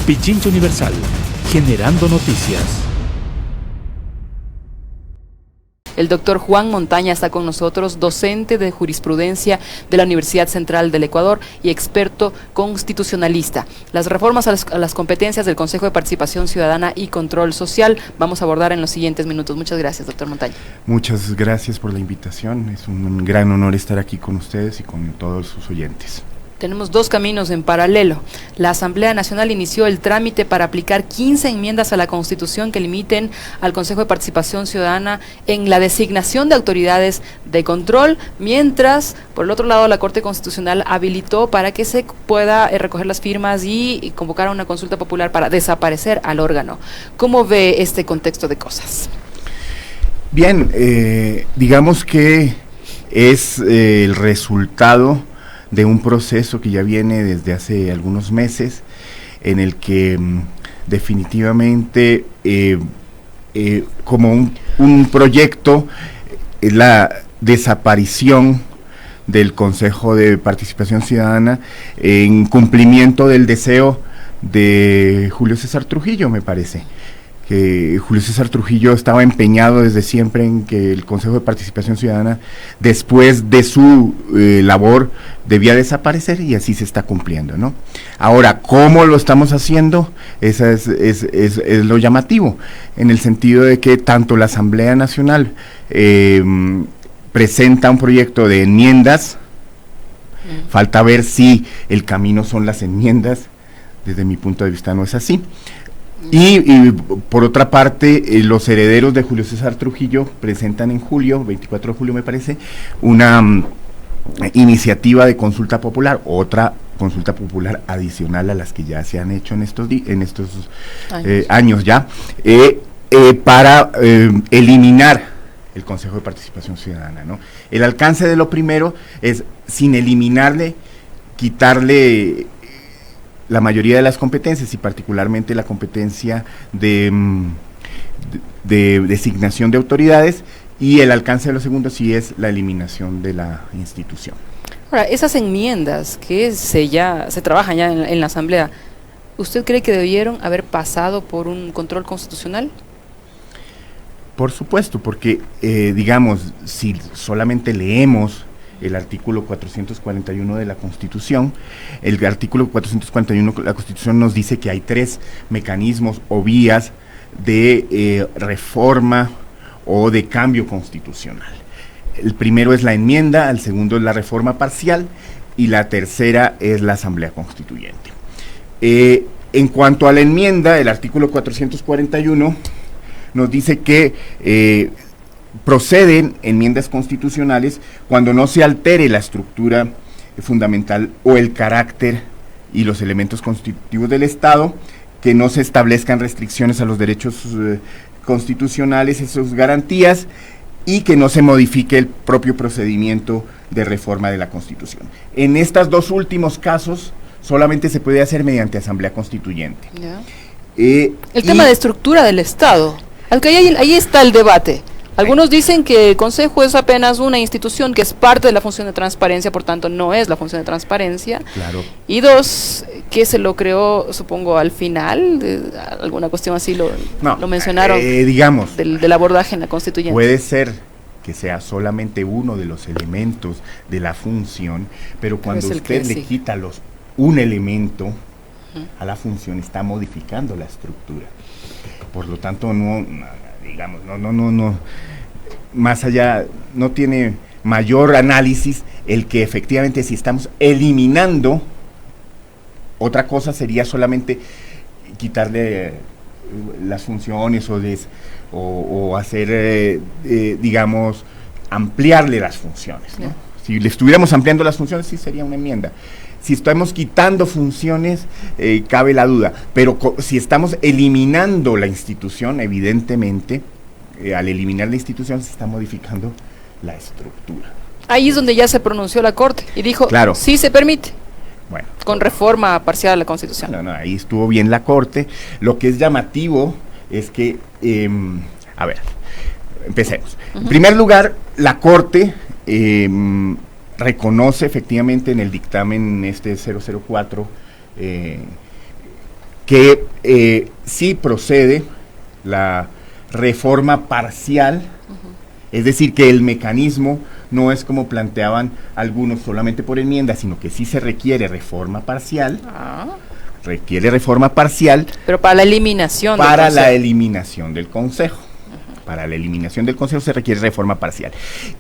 Pichincha Universal, generando noticias. El doctor Juan Montaña está con nosotros, docente de jurisprudencia de la Universidad Central del Ecuador y experto constitucionalista. Las reformas a las competencias del Consejo de Participación Ciudadana y Control Social vamos a abordar en los siguientes minutos. Muchas gracias, doctor Montaña. Muchas gracias por la invitación. Es un gran honor estar aquí con ustedes y con todos sus oyentes. Tenemos dos caminos en paralelo. La Asamblea Nacional inició el trámite para aplicar 15 enmiendas a la Constitución que limiten al Consejo de Participación Ciudadana en la designación de autoridades de control, mientras, por el otro lado, la Corte Constitucional habilitó para que se pueda recoger las firmas y convocar a una consulta popular para desaparecer al órgano. ¿Cómo ve este contexto de cosas? Bien, digamos que es el resultado de un proceso que ya viene desde hace algunos meses, en el que definitivamente como un proyecto, la desaparición del Consejo de Participación Ciudadana en cumplimiento del deseo de Julio César Trujillo, me parece. Que Julio César Trujillo estaba empeñado desde siempre en que el Consejo de Participación Ciudadana, después de su labor, debía desaparecer, y así se está cumpliendo, ¿no? Ahora, ¿cómo lo estamos haciendo? Esa es lo llamativo, en el sentido de que tanto la Asamblea Nacional presenta un proyecto de enmiendas, falta ver si el camino son las enmiendas, desde mi punto de vista no es así. Y por otra parte, los herederos de Julio César Trujillo presentan en julio, 24 de julio me parece, una iniciativa de consulta popular, otra consulta popular adicional a las que ya se han hecho en estos años ya, para eliminar el Consejo de Participación Ciudadana, ¿no? El alcance de lo primero es, sin eliminarle, quitarle la mayoría de las competencias, y particularmente la competencia de designación de autoridades, y el alcance de lo segundo sí es la eliminación de la institución. Ahora, esas enmiendas que se trabajan ya en la Asamblea, ¿usted cree que debieron haber pasado por un control constitucional? Por supuesto, porque digamos, si solamente leemos el artículo 441 de la Constitución, el artículo 441 de la Constitución nos dice que hay tres mecanismos o vías de reforma o de cambio constitucional. El primero es la enmienda, el segundo es la reforma parcial, y la tercera es la Asamblea Constituyente. En cuanto a la enmienda, el artículo 441 nos dice que proceden enmiendas constitucionales cuando no se altere la estructura fundamental o el carácter y los elementos constitutivos del Estado, que no se establezcan restricciones a los derechos constitucionales y sus garantías, y que no se modifique el propio procedimiento de reforma de la Constitución. En estos dos últimos casos solamente se puede hacer mediante Asamblea Constituyente. El tema de estructura del Estado, aunque ahí está el debate. Algunos dicen que el Consejo es apenas una institución que es parte de la función de transparencia, por tanto no es la función de transparencia. Claro. Y dos, que se lo creó, supongo, al final, alguna cuestión así lo mencionaron, digamos, del abordaje en la Constituyente. Puede ser que sea solamente uno de los elementos de la función, pero cuando usted le quita un elemento a la función, está modificando la estructura. Por lo tanto, no más allá, no tiene mayor análisis el que efectivamente, si estamos eliminando, otra cosa sería solamente quitarle las funciones o hacer, digamos, ampliarle las funciones, ¿no? Si le estuviéramos ampliando las funciones, sí sería una enmienda. Si estamos quitando funciones, cabe la duda, pero si estamos eliminando la institución, evidentemente, al eliminar la institución se está modificando la estructura. Ahí es donde ya se pronunció la Corte y dijo, claro, sí se permite, bueno, con reforma parcial a la Constitución. Ahí estuvo bien la Corte. Lo que es llamativo es que, a ver, empecemos. En primer lugar, la Corte reconoce efectivamente en el dictamen 004 que sí procede la reforma parcial, es decir, que el mecanismo no es como planteaban algunos solamente por enmienda, sino que sí se requiere reforma parcial. Requiere reforma parcial. Pero para la eliminación del Consejo. La eliminación del Consejo. Para la eliminación del Consejo se requiere reforma parcial.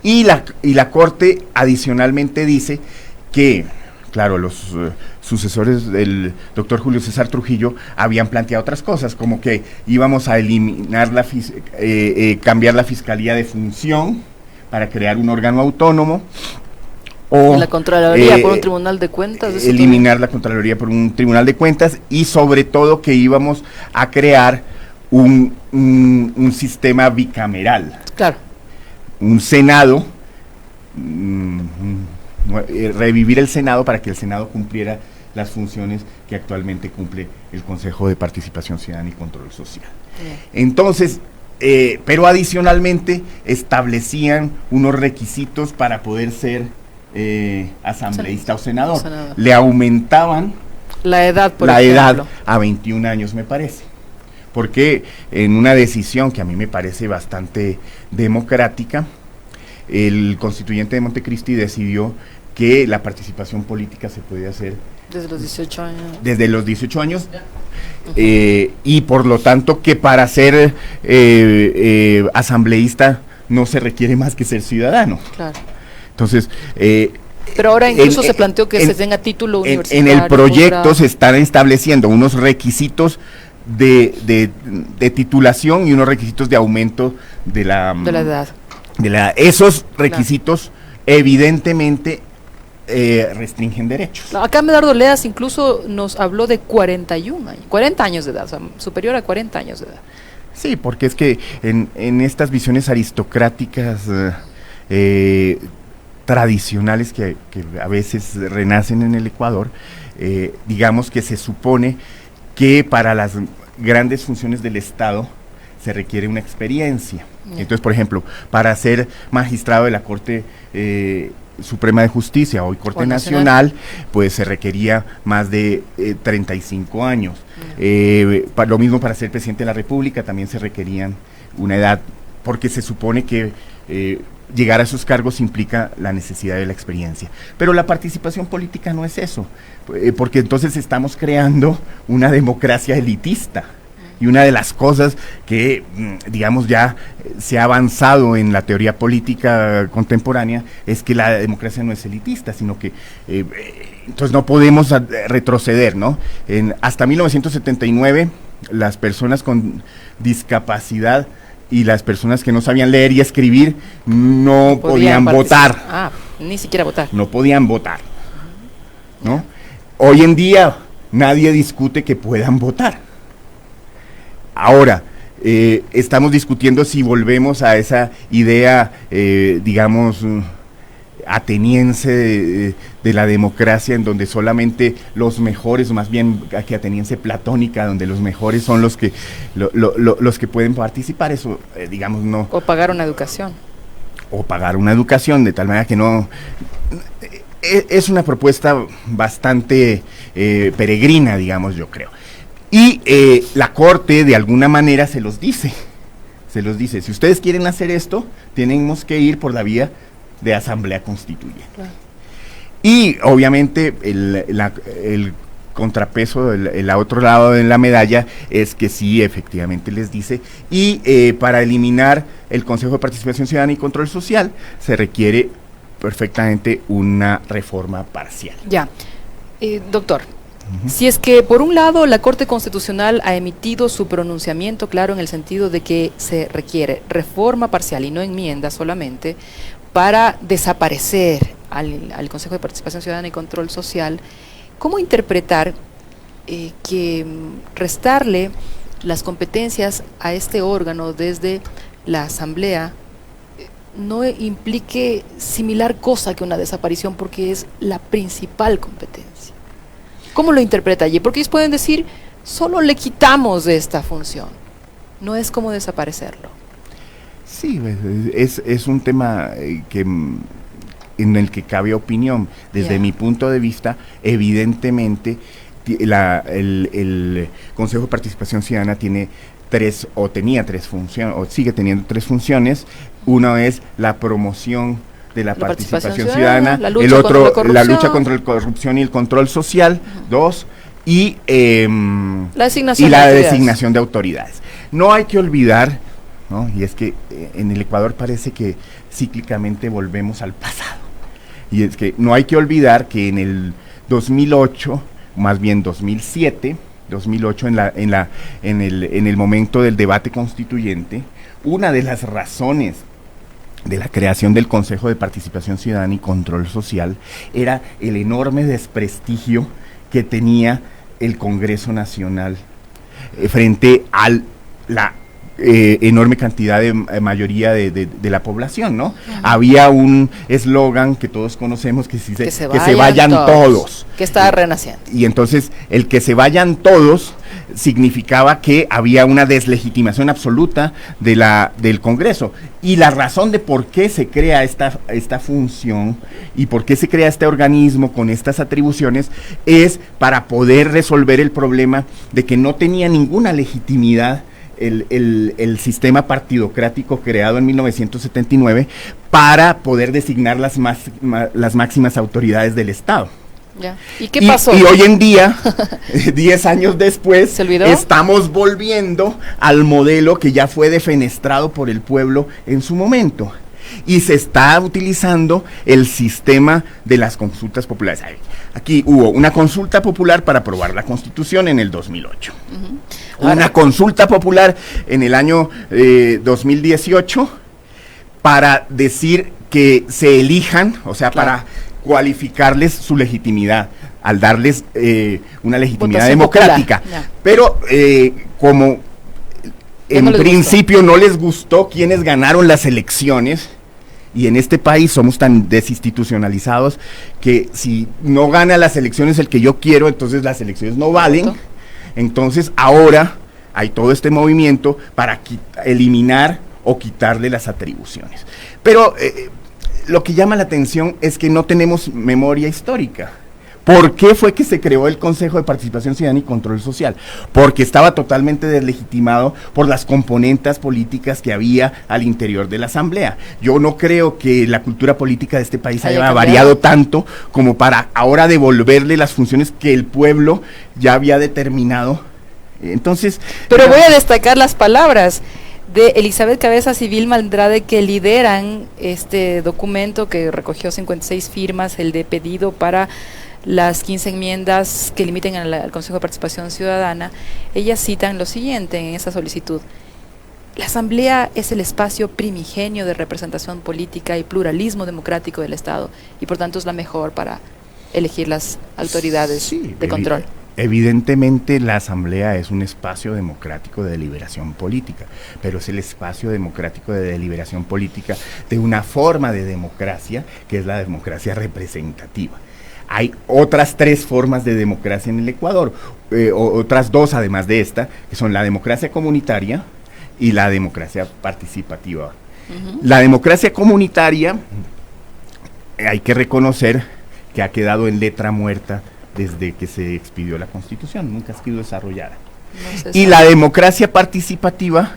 Y la Corte adicionalmente dice que, claro, los sucesores del doctor Julio César Trujillo habían planteado otras cosas, como que íbamos a eliminar cambiar la Fiscalía de función para crear un órgano autónomo. O la Contraloría por un Tribunal de Cuentas. Eliminar la Contraloría por un Tribunal de Cuentas, y sobre todo que íbamos a crear un sistema bicameral. Claro. Un Senado, revivir el Senado para que el Senado cumpliera las funciones que actualmente cumple el Consejo de Participación Ciudadana y Control Social. Entonces, pero adicionalmente establecían unos requisitos para poder ser asambleísta o senador. Le aumentaban la edad, edad a 21 años, me parece. Porque en una decisión que a mí me parece bastante democrática, el constituyente de Montecristi decidió que la participación política se puede hacer desde los 18 años. Desde los 18 años. Y por lo tanto que para ser asambleísta no se requiere más que ser ciudadano. Claro. Entonces, pero ahora incluso se planteó que se tenga título universitario. En el proyecto se están estableciendo unos requisitos de titulación y unos requisitos de aumento de la edad. Esos requisitos evidentemente restringen derechos. Acá Medardo Leas incluso nos habló de 40 años de edad, o sea, superior a 40 años de edad. Sí, porque es que en estas visiones aristocráticas tradicionales que a veces renacen en el Ecuador, digamos que se supone que para las grandes funciones del Estado se requiere una experiencia. Entonces, por ejemplo, para ser magistrado de la Corte Suprema de Justicia, hoy Corte Nacional, pues se requería más de 35 años. Lo mismo para ser presidente de la República, también se requerían una edad, porque se supone que llegar a esos cargos implica la necesidad de la experiencia. Pero la participación política no es eso, porque entonces estamos creando una democracia elitista. Y una de las cosas que, digamos, ya se ha avanzado en la teoría política contemporánea es que la democracia no es elitista, sino que entonces no podemos retroceder, ¿no? Hasta 1979, las personas con discapacidad y las personas que no sabían leer y escribir no podían votar. Ni siquiera votar. No podían votar, ¿no? Hoy en día nadie discute que puedan votar. Ahora, estamos discutiendo si volvemos a esa idea, digamos, ateniense de la democracia, en donde solamente los mejores, o más bien que ateniense platónica, donde los mejores son los que los que pueden participar. Eso, digamos, no. O pagar una educación. O pagar una educación, de tal manera que no. Es una propuesta bastante peregrina, digamos, yo creo. Y la Corte de alguna manera se los dice, si ustedes quieren hacer esto, tenemos que ir por la vía de asamblea constituyente. Claro. Y obviamente el contrapeso, el otro lado de la medalla es que sí, efectivamente les dice, y para eliminar el Consejo de Participación Ciudadana y Control Social se requiere perfectamente una reforma parcial. Ya, doctor. Si es que, por un lado, la Corte Constitucional ha emitido su pronunciamiento claro en el sentido de que se requiere reforma parcial y no enmienda solamente para desaparecer al Consejo de Participación Ciudadana y Control Social, ¿cómo interpretar que restarle las competencias a este órgano desde la Asamblea no implique similar cosa que una desaparición, porque es la principal competencia? ¿Cómo lo interpreta allí? Porque ellos pueden decir, solo le quitamos de esta función. No es como desaparecerlo. Sí, es un tema en el que cabe opinión. Desde mi punto de vista, evidentemente el Consejo de Participación Ciudadana tenía tres funciones, o sigue teniendo tres funciones. Una es la promoción de la participación ciudadana, el otro, la lucha contra la corrupción y el control social, dos, y la designación de autoridades. No hay que olvidar, ¿no? Y es que en el Ecuador parece que cíclicamente volvemos al pasado, y es que no hay que olvidar que en el 2008, más bien 2007, en el momento del debate constituyente, una de las razones de la creación del Consejo de Participación Ciudadana y Control Social era el enorme desprestigio que tenía el Congreso Nacional frente a la enorme cantidad de mayoría de la población, ¿no? Había un eslogan que todos conocemos que dice que se vayan todos. Que estaba renaciendo. Y entonces el que se vayan todos significaba que había una deslegitimación absoluta del Congreso. Y la razón de por qué se crea esta función y por qué se crea este organismo con estas atribuciones es para poder resolver el problema de que no tenía ninguna legitimidad el sistema partidocrático creado en 1979 para poder designar las máximas autoridades del Estado. Ya. ¿Y qué pasó? Y hoy en día, 10 años después, ¿se olvidó? Estamos volviendo al modelo que ya fue defenestrado por el pueblo en su momento. Y se está utilizando el sistema de las consultas populares. Aquí hubo una consulta popular para aprobar la Constitución en el 2008. Una consulta popular en el año 2018 para decir que se elijan, o sea, para cualificarles su legitimidad, al darles una legitimidad votación democrática. Pero como en principio no les gustó quienes ganaron las elecciones, y en este país somos tan desinstitucionalizados que si no gana las elecciones el que yo quiero, entonces las elecciones no valen. Entonces ahora hay todo este movimiento para eliminar o quitarle las atribuciones. Pero lo que llama la atención es que no tenemos memoria histórica. ¿Por qué fue que se creó el Consejo de Participación Ciudadana y Control Social? Porque estaba totalmente deslegitimado por las componentes políticas que había al interior de la Asamblea. Yo no creo que la cultura política de este país haya variado tanto como para ahora devolverle las funciones que el pueblo ya había determinado. Entonces, pero voy a destacar las palabras de Elizabeth Cabezas y Vilma Andrade, que lideran este documento que recogió 56 firmas, el de pedido para las 15 enmiendas que limiten al Consejo de Participación Ciudadana. Ellas citan lo siguiente en esa solicitud: la Asamblea es el espacio primigenio de representación política y pluralismo democrático del Estado, y por tanto es la mejor para elegir las autoridades de control. Evidentemente la Asamblea es un espacio democrático de deliberación política, pero es el espacio democrático de deliberación política de una forma de democracia que es la democracia representativa. Hay otras 3 formas de democracia en el Ecuador, otras 2 además de esta, que son la democracia comunitaria y la democracia participativa. La democracia comunitaria, hay que reconocer que ha quedado en letra muerta desde que se expidió la Constitución, nunca ha sido desarrollada. Y la democracia participativa,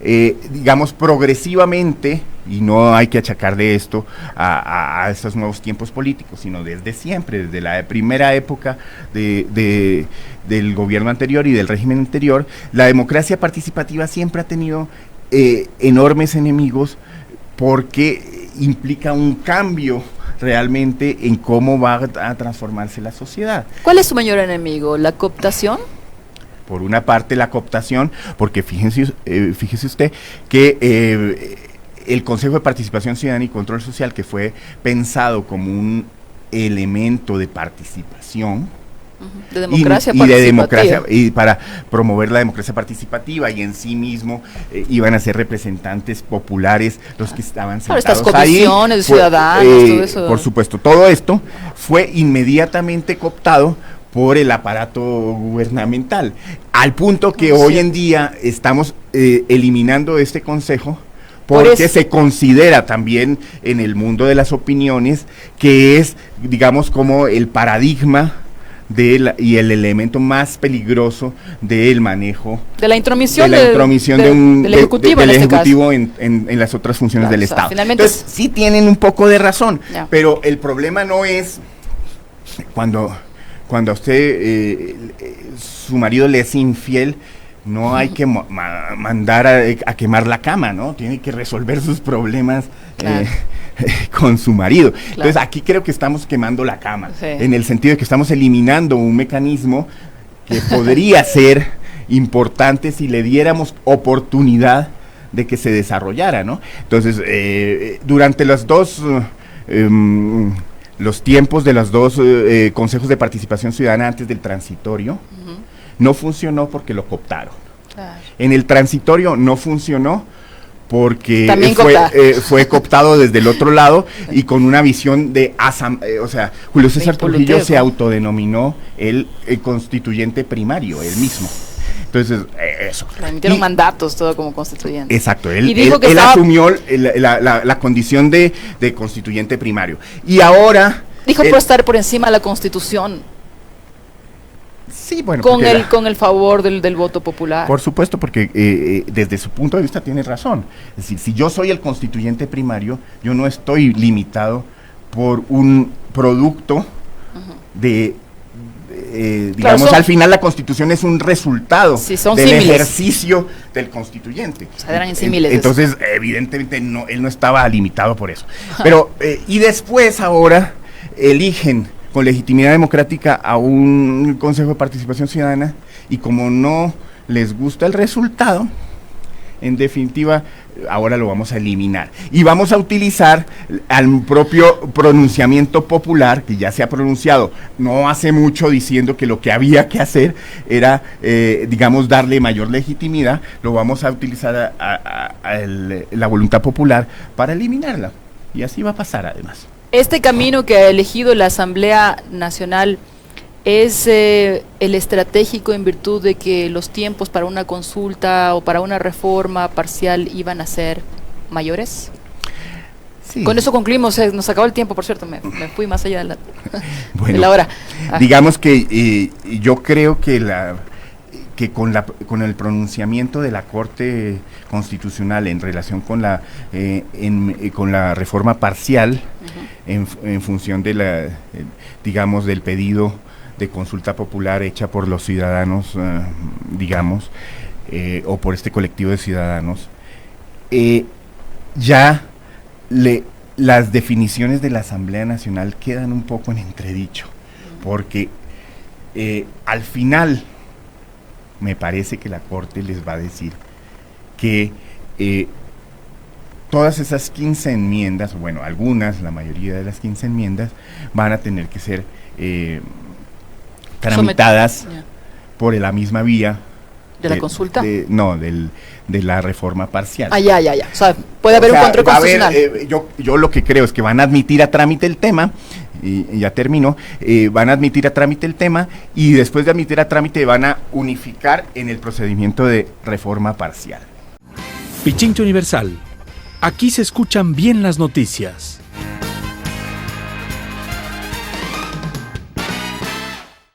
digamos progresivamente, y no hay que achacarle esto a estos nuevos tiempos políticos, sino desde siempre, desde la primera época del gobierno anterior y del régimen anterior, la democracia participativa siempre ha tenido enormes enemigos porque implica un cambio realmente en cómo va a transformarse la sociedad. ¿Cuál es su mayor enemigo? ¿La cooptación? Por una parte la cooptación, porque fíjese usted que el Consejo de Participación Ciudadana y Control Social, que fue pensado como un elemento de participación, de democracia y para promover la democracia participativa, y en sí mismo iban a ser representantes populares los que estaban sentados estas comisiones ahí, de ciudadanos, todo eso. Por supuesto, todo esto fue inmediatamente cooptado por el aparato gubernamental, al punto que hoy en día estamos eliminando este consejo, porque se considera también en el mundo de las opiniones que es, digamos, como el paradigma y el elemento más peligroso del manejo de la intromisión, del Ejecutivo, del en este Ejecutivo en las otras funciones del Estado. Finalmente entonces, sí tienen un poco de razón, ya. Pero el problema no es cuando a usted su marido le es infiel. No hay que mandar a quemar la cama, ¿no? Tiene que resolver sus problemas claro. Con su marido. Claro. Entonces aquí creo que estamos quemando la cama, sí. En el sentido de que estamos eliminando un mecanismo que podría ser importante si le diéramos oportunidad de que se desarrollara, ¿no? Entonces, durante los tiempos de los dos consejos de participación ciudadana antes del transitorio, no funcionó porque lo cooptaron. Claro. En el transitorio no funcionó porque fue cooptado desde el otro lado y con una visión de o sea, Julio César Trujillo se autodenominó el constituyente primario, él mismo. Entonces, eso. Le emitieron mandatos todo como constituyente. Exacto, él asumió la condición de constituyente primario. Y ahora... Dijo por estar por encima de la Constitución. Sí, bueno, con el favor del voto popular. Por supuesto, porque desde su punto de vista tiene razón. Es decir, si yo soy el constituyente primario, yo no estoy limitado por un producto digamos, claro, al final la Constitución es un resultado del ejercicio del constituyente. O sea, eran entonces, evidentemente, él no estaba limitado por eso. Pero, y después ahora eligen con legitimidad democrática a un Consejo de Participación Ciudadana y como no les gusta el resultado, en definitiva, ahora lo vamos a eliminar. Y vamos a utilizar al propio pronunciamiento popular, que ya se ha pronunciado no hace mucho diciendo que lo que había que hacer era, digamos, darle mayor legitimidad, lo vamos a utilizar la voluntad popular para eliminarla. Y así va a pasar además. Este camino que ha elegido la Asamblea Nacional es el estratégico en virtud de que los tiempos para una consulta o para una reforma parcial iban a ser mayores. Sí. Con eso concluimos, nos acabó el tiempo, por cierto, me fui más allá de la hora. Digamos que yo creo que con el pronunciamiento de la Corte Constitucional en relación con la reforma parcial, en función de digamos, del pedido de consulta popular hecha por los ciudadanos, digamos, o por este colectivo de ciudadanos, las definiciones de la Asamblea Nacional quedan un poco en entredicho, porque al final me parece que la Corte les va a decir que todas esas 15 enmiendas, bueno, algunas, la mayoría de las 15 enmiendas, van a tener que ser tramitadas por la misma vía. ¿De la consulta? De la reforma parcial. Ya. O sea, puede haber un control constitucional. Yo lo que creo es que van a admitir a trámite el tema, y ya terminó, van a admitir a trámite el tema, y después de admitir a trámite van a unificar en el procedimiento de reforma parcial. Pichincha Universal. Aquí se escuchan bien las noticias.